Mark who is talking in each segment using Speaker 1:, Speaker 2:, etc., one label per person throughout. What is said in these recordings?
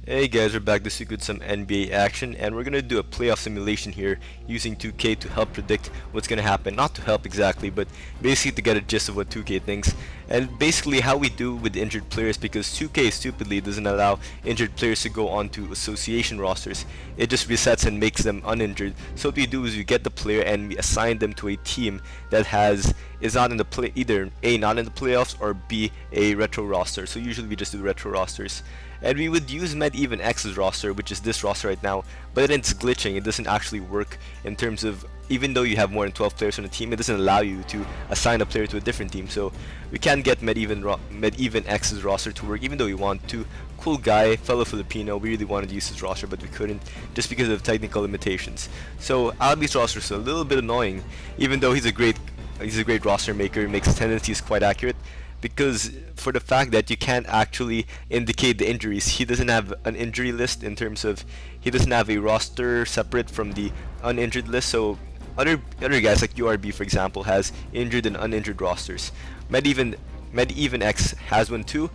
Speaker 1: Hey guys, we're back this week with some NBA action, and we're gonna do a playoff simulation here using 2K to help predict what's gonna happen. Not to help exactly, but basically to get a gist of what 2K thinks. And basically how we do with injured players, because 2K stupidly doesn't allow injured players to go onto association rosters. It just resets and makes them uninjured. So what we do is we get the player and we assign them to a team that is not in the play, either A, not in the playoffs, or B, a retro roster. So usually we just do retro rosters. And we would use Even X's roster, which is this roster right now, but then it's glitching. It doesn't actually work in terms of, even though you have more than 12 players on a team, it doesn't allow you to assign a player to a different team. So we can't get Even X's roster to work, even though we want to. Cool guy, fellow Filipino, we really wanted to use his roster, but we couldn't just because of technical limitations. So Albi's roster is a little bit annoying, even though he's a great roster maker, makes tendencies quite accurate, because for the fact that you can't actually indicate the injuries. He doesn't have an injury list in terms of, he doesn't have a roster separate from the uninjured list. So other guys like URB, for example, has injured and uninjured rosters. Even X has one too.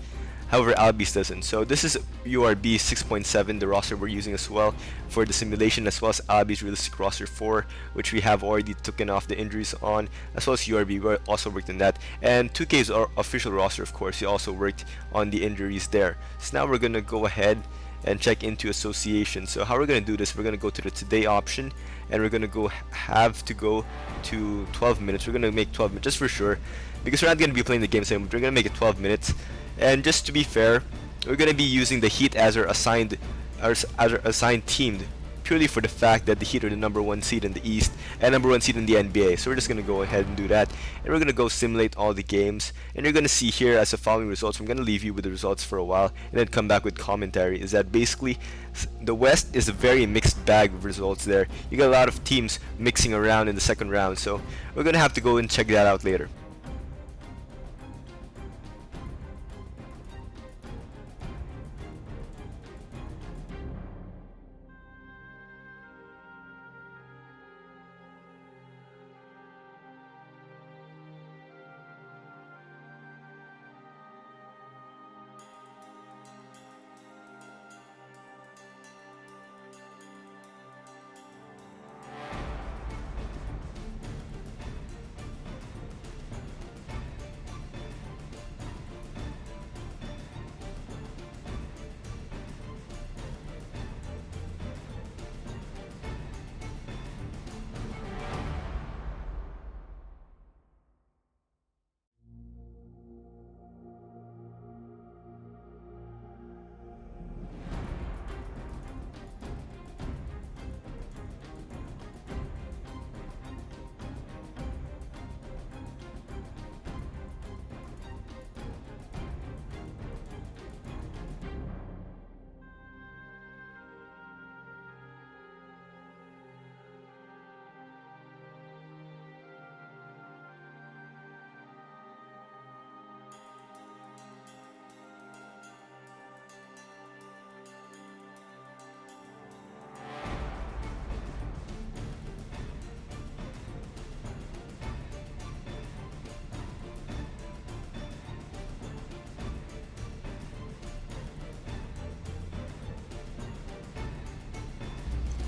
Speaker 1: However, Albi's doesn't. So this is URB 6.7, the roster we're using as well for the simulation, as well as Albi's realistic roster 4, which we have already taken off the injuries on, as well as URB. We also worked on that. And 2K's our official roster, of course, he also worked on the injuries there. So now we're gonna go ahead and check into association. So how we're gonna do this, we're gonna go to the today option, and we're gonna have to go to 12 minutes. We're gonna make 12 minutes just for sure, because we're not gonna be playing the game same. We're gonna make it 12 minutes. And just to be fair, we're gonna be using the Heat as our assigned team, purely for the fact that the Heat are the #1 seed in the East and #1 seed in the NBA. So we're just gonna go ahead and do that, and we're gonna go simulate all the games. And you're gonna see here as the following results. I'm gonna leave you with the results for a while and then come back with commentary. Is that basically the West is a very mixed bag of results there. You got a lot of teams mixing around in the second round, so we're gonna have to go and check that out later.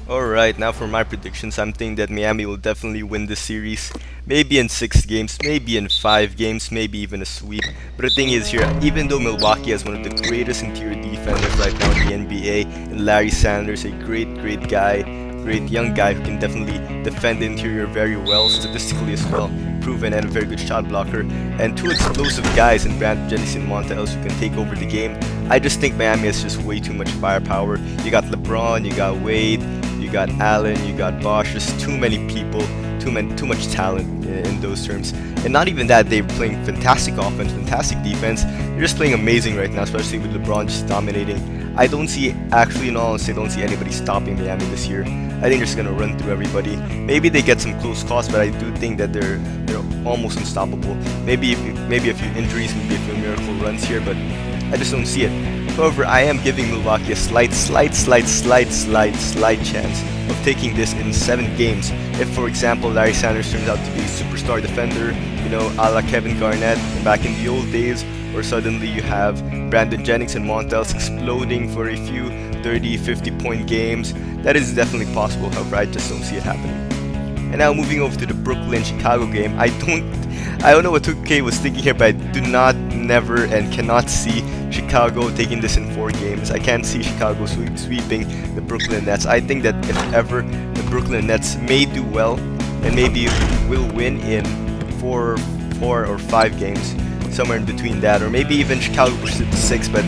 Speaker 1: Alright, now for my predictions, I'm thinking that Miami will definitely win this series. Maybe in 6 games, maybe in 5 games, maybe even a sweep. But the thing is here, even though Milwaukee has one of the greatest interior defenders right now in the NBA, and Larry Sanders, a great guy, great young guy who can definitely defend the interior very well, statistically as well, proven, and a very good shot blocker, and 2 explosive guys in Brand Jennings and Monta who can take over the game. I just think Miami has just way too much firepower. You got LeBron, you got Wade, you got Allen, you got Bosh, just too many people, too much talent in those terms. And not even that, they're playing fantastic offense, fantastic defense. They're just playing amazing right now, especially with LeBron just dominating. I don't see, actually in all honesty, I don't see anybody stopping Miami this year. I think they're just gonna run through everybody. Maybe they get some close calls, but I do think that they're almost unstoppable. Maybe a few injuries, maybe a few miracle runs here, but I just don't see it. However, I am giving Milwaukee a slight chance of taking this in 7 games. If, for example, Larry Sanders turns out to be a superstar defender, a la Kevin Garnett back in the old days, or suddenly you have Brandon Jennings and Montel's exploding for a few 30, 50-point games. That is definitely possible, however, I just don't see it happening. And now moving over to the Brooklyn-Chicago game, I don't know what 2K was thinking here, but I do not, never, and cannot see Chicago taking this in 4 games. I can't see Chicago sweeping the Brooklyn Nets. I think that if ever, the Brooklyn Nets may do well and maybe will win in 4 or 5 games, somewhere in between that, or maybe even Chicago pushes it to 6, but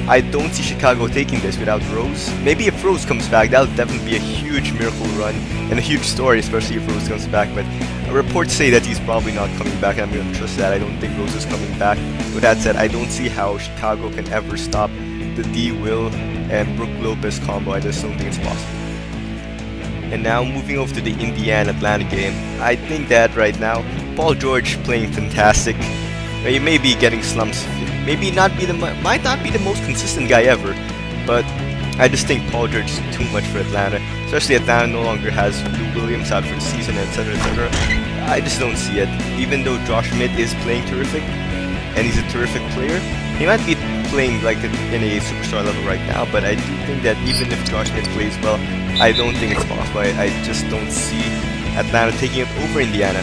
Speaker 1: I don't see Chicago taking this without Rose. Maybe if Rose comes back, that'll definitely be a huge miracle run and a huge story, especially if Rose comes back, but reports say that he's probably not coming back, and I'm going to trust that. I don't think Rose is coming back. With that said, I don't see how Chicago can ever stop the D-Will and Brook Lopez combo. I just don't think it's possible. And now moving over to the Indiana-Atlanta game, I think that right now, Paul George playing fantastic. He may be getting slumps, might not be the most consistent guy ever, but I just think Paul George is too much for Atlanta, especially Atlanta no longer has Lou Williams out for the season, etc, etc. I just don't see it. Even though Josh Smith is playing terrific, and he's a terrific player, he might be playing like in a superstar level right now, but I do think that even if Josh Smith plays well, I don't think it's possible. I just don't see Atlanta taking it over Indiana.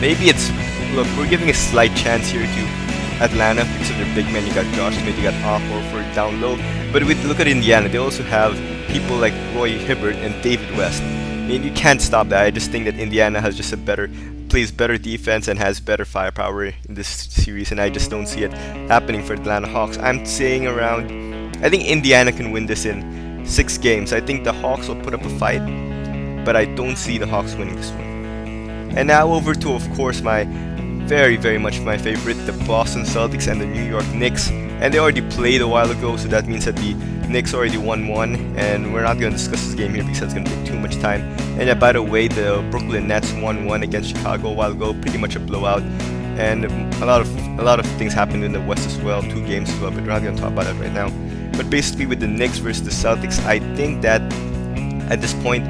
Speaker 1: Maybe it's, look, we're giving a slight chance here to Atlanta because of their big men. You got Josh Smith, you got Horford down low. But if we look at Indiana, they also have people like Roy Hibbert and David West. I mean, you can't stop that. I just think that Indiana has just plays better defense and has better firepower in this series, and I just don't see it happening for Atlanta Hawks. I'm saying I think Indiana can win this in 6 games. I think the Hawks will put up a fight, but I don't see the Hawks winning this one. And now over to, of course, my very much my favorite, the Boston Celtics and the New York Knicks. And they already played a while ago, so that means that the Knicks already won 1, and we're not going to discuss this game here because it's going to take too much time. And yeah, by the way, the Brooklyn Nets won 1 against Chicago a while ago, pretty much a blowout. And a lot of things happened in the West as well, 2 games as well, but we're not going to talk about that right now. But basically with the Knicks versus the Celtics, I think that at this point,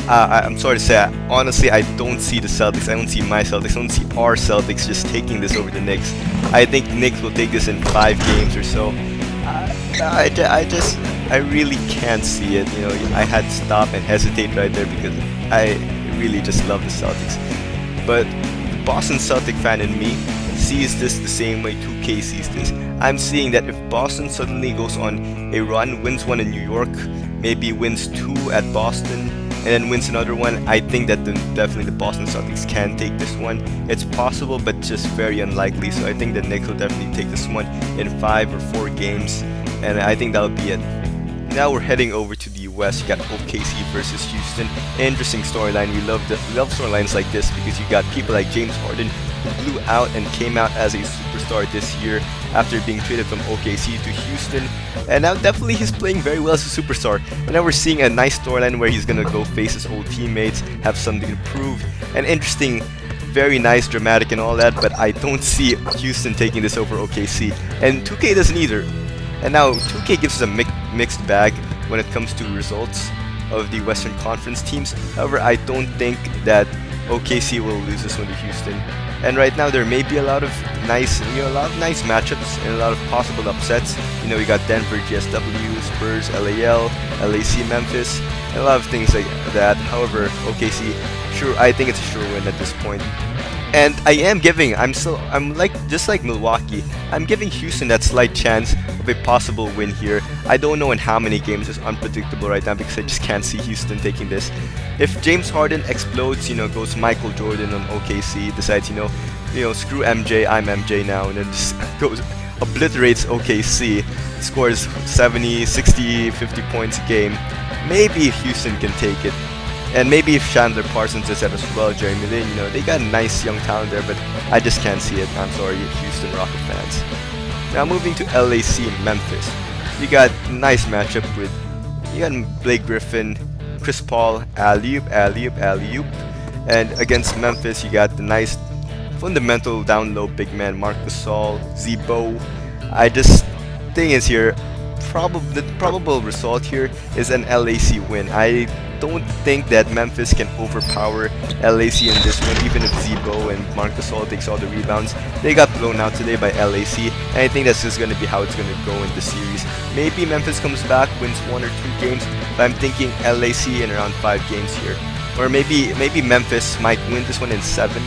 Speaker 1: I'm sorry to say, honestly, I don't see the Celtics. I don't see my Celtics. I don't see our Celtics just taking this over the Knicks. I think Knicks will take this in 5 games or so. I really can't see it. You know, I had to stop and hesitate right there because I really just love the Celtics. But the Boston Celtic fan in me sees this the same way 2K sees this. I'm seeing that if Boston suddenly goes on a run, wins 1 in New York, maybe wins 2 at Boston, and then wins another one, I think that definitely the Boston Celtics can take this one. It's possible, but just very unlikely. So I think the Knicks will definitely take this one in 5 or 4 games, and I think that'll be it. Now we're heading over to the West. You got OKC versus Houston. Interesting storyline. We love storylines like this because you got people like James Harden who blew out and came out as a superstar this year after being traded from OKC to Houston, and now definitely he's playing very well as a superstar. And now we're seeing a nice storyline where he's gonna go face his old teammates, have something to prove, and interesting, very nice, dramatic and all that, but I don't see Houston taking this over OKC, and 2K doesn't either. And now 2K gives us a mixed bag when it comes to results of the Western Conference teams. However, I don't think that OKC will lose this one to Houston. And right now there may be a lot of nice matchups and a lot of possible upsets. You know, we got Denver, GSW, Spurs, LAL, LAC, Memphis, and a lot of things like that. However, OKC, sure, I think it's a sure win at this point. And I'm just like Milwaukee, I'm giving Houston that slight chance of a possible win here. I don't know in how many games. It's unpredictable right now because I just can't see Houston taking this. If James Harden explodes, goes Michael Jordan on OKC, decides, screw MJ, I'm MJ now, and then just obliterates OKC, scores 70, 60, 50 points a game, maybe Houston can take it. And maybe if Chandler Parsons is at as well, Jeremy Lin, they got a nice young talent there, but I just can't see it. I'm sorry, Houston Rocket fans. Now moving to LAC Memphis. You got a nice matchup with, you got Blake Griffin, Chris Paul, alley-oop. And against Memphis, you got the nice fundamental down low big man, Marc Gasol, Z-Bo. Thing is here, the probable result here is an LAC win. I don't think that Memphis can overpower LAC in this one, even if Zebo and Marc Gasol takes all the rebounds. They got blown out today by LAC, and I think that's just going to be how it's going to go in the series. Maybe Memphis comes back, wins 1 or 2 games, but I'm thinking LAC in around 5 games here. Or maybe Memphis might win this one in 7,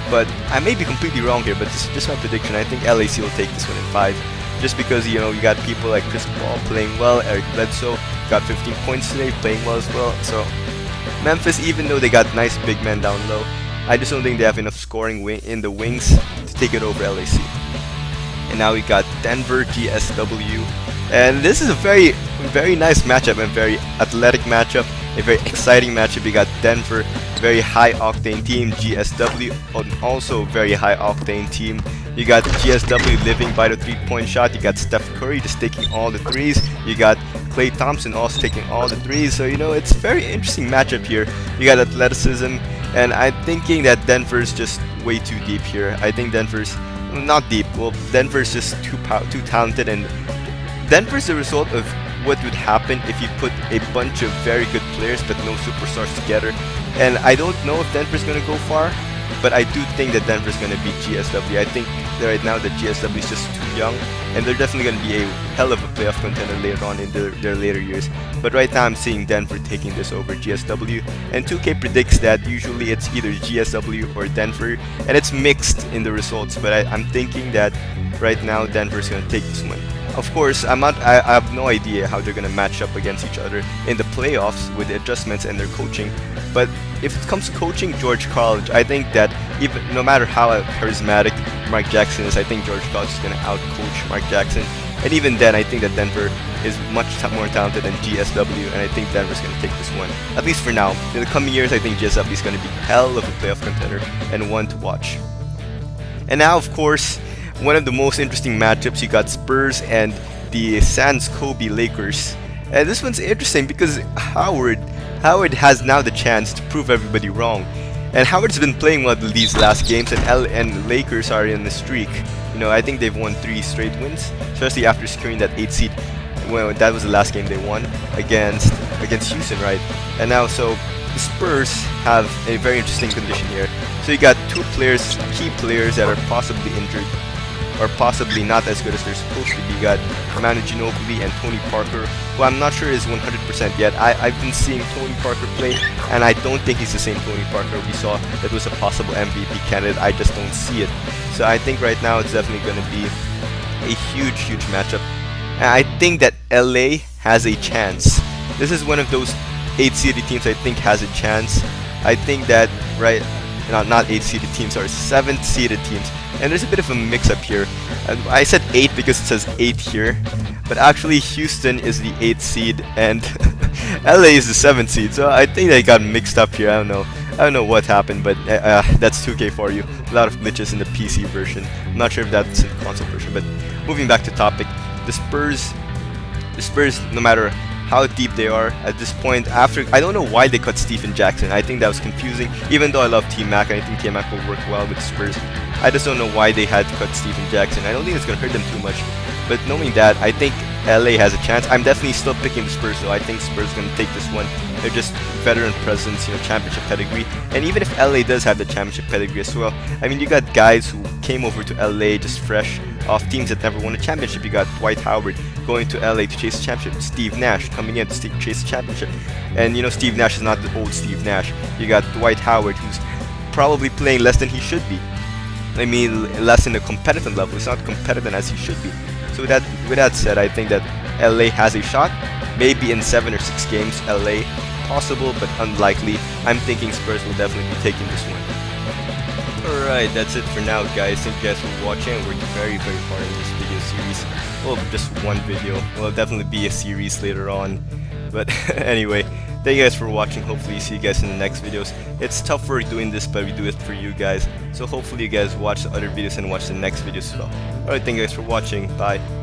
Speaker 1: but I may be completely wrong here, but this is just my prediction. I think LAC will take this one in 5. Just because, you know, you got people like Chris Paul playing well, Eric Bledsoe got 15 points today, playing well as well. So Memphis, even though they got nice big men down low, I just don't think they have enough scoring in the wings to take it over LAC. And now we got Denver GSW, and this is a very nice matchup and very athletic matchup, a very exciting matchup. We got Denver, very high octane team, GSW, also very high octane team. You got GSW living by the 3-point shot. You got Steph Curry just taking all the threes. You got Klay Thompson also taking all the threes. So, you know, it's a very interesting matchup here. You got athleticism, and I'm thinking that Denver's just way too deep here. I think Denver's not deep. Well, Denver's just too talented, and Denver's the result of what would happen if you put a bunch of very good players but no superstars together. And I don't know if Denver's going to go far, but I do think that Denver's going to beat GSW. I think that right now that GSW is just too young, and they're definitely going to be a hell of a playoff contender later on in their later years. But right now I'm seeing Denver taking this over GSW, and 2K predicts that usually it's either GSW or Denver, and it's mixed in the results, but I'm thinking that right now Denver's going to take this one. Of course, I have no idea how they're going to match up against each other in the playoffs with the adjustments and their coaching. But if it comes to coaching, George College, I think that even no matter how charismatic Mark Jackson is, I think George College is going to outcoach Mark Jackson. And even then, I think that Denver is much more talented than GSW, and I think Denver's going to take this one. At least for now. In the coming years, I think GSW is going to be hell of a playoff contender and one to watch. And now, of course, one of the most interesting matchups, you got Spurs and the Sans Kobe Lakers. And this one's interesting because Howard has now the chance to prove everybody wrong. And Howard's been playing well these last games, and Lakers are in the streak. You know, I think they've won 3 straight wins, especially after securing that 8 seed. Well, that was the last game they won against Houston, right? And now, so the Spurs have a very interesting condition here. So you got 2 players, key players that are possibly injured, or possibly not as good as they're supposed to be. You got Manu Ginobili and Tony Parker, who I'm not sure is 100% yet. I've been seeing Tony Parker play, and I don't think he's the same Tony Parker we saw that was a possible MVP candidate. I just don't see it. So I think right now it's definitely going to be a huge matchup. And I think that LA has a chance. This is one of those 8-seeded teams I think has a chance. I think that, right, not 8-seeded teams, or 7th-seeded teams. And there's a bit of a mix-up here. I said 8 because it says 8 here, but actually Houston is the 8th seed and LA is the 7th seed. So I think they got mixed up here. I don't know what happened, but that's 2K for you. A lot of glitches in the PC version. I'm not sure if that's in the console version. But moving back to topic, the Spurs, no matter how deep they are at this point, after I don't know why they cut Stephen Jackson. I think that was confusing. Even though I love T-Mac, I think T-Mac will work well with the Spurs. I just don't know why they had to cut Stephen Jackson. I don't think it's going to hurt them too much. But knowing that, I think LA has a chance. I'm definitely still picking the Spurs, though. I think Spurs are going to take this one. They're just veteran presence, you know, championship pedigree. And even if LA does have the championship pedigree as well, I mean, you got guys who came over to LA just fresh off teams that never won a championship. You got Dwight Howard going to LA to chase a championship. Steve Nash coming in to chase a championship. And, you know, Steve Nash is not the old Steve Nash. You got Dwight Howard, who's probably playing less than he should be. I mean, less in the competitive level. It's not competitive as he should be. So with that said, I think that LA has a shot. Maybe in 7 or 6 games, LA possible, but unlikely. I'm thinking Spurs will definitely be taking this one. Alright, that's it for now, guys. Thank you guys for watching. I worked very hard in this video series. Well, just one video. Well, definitely be a series later on. But anyway, thank you guys for watching. Hopefully see you guys in the next videos. It's tough work doing this, but we do it for you guys. So hopefully you guys watch the other videos and watch the next videos as well. Alright, thank you guys for watching. Bye.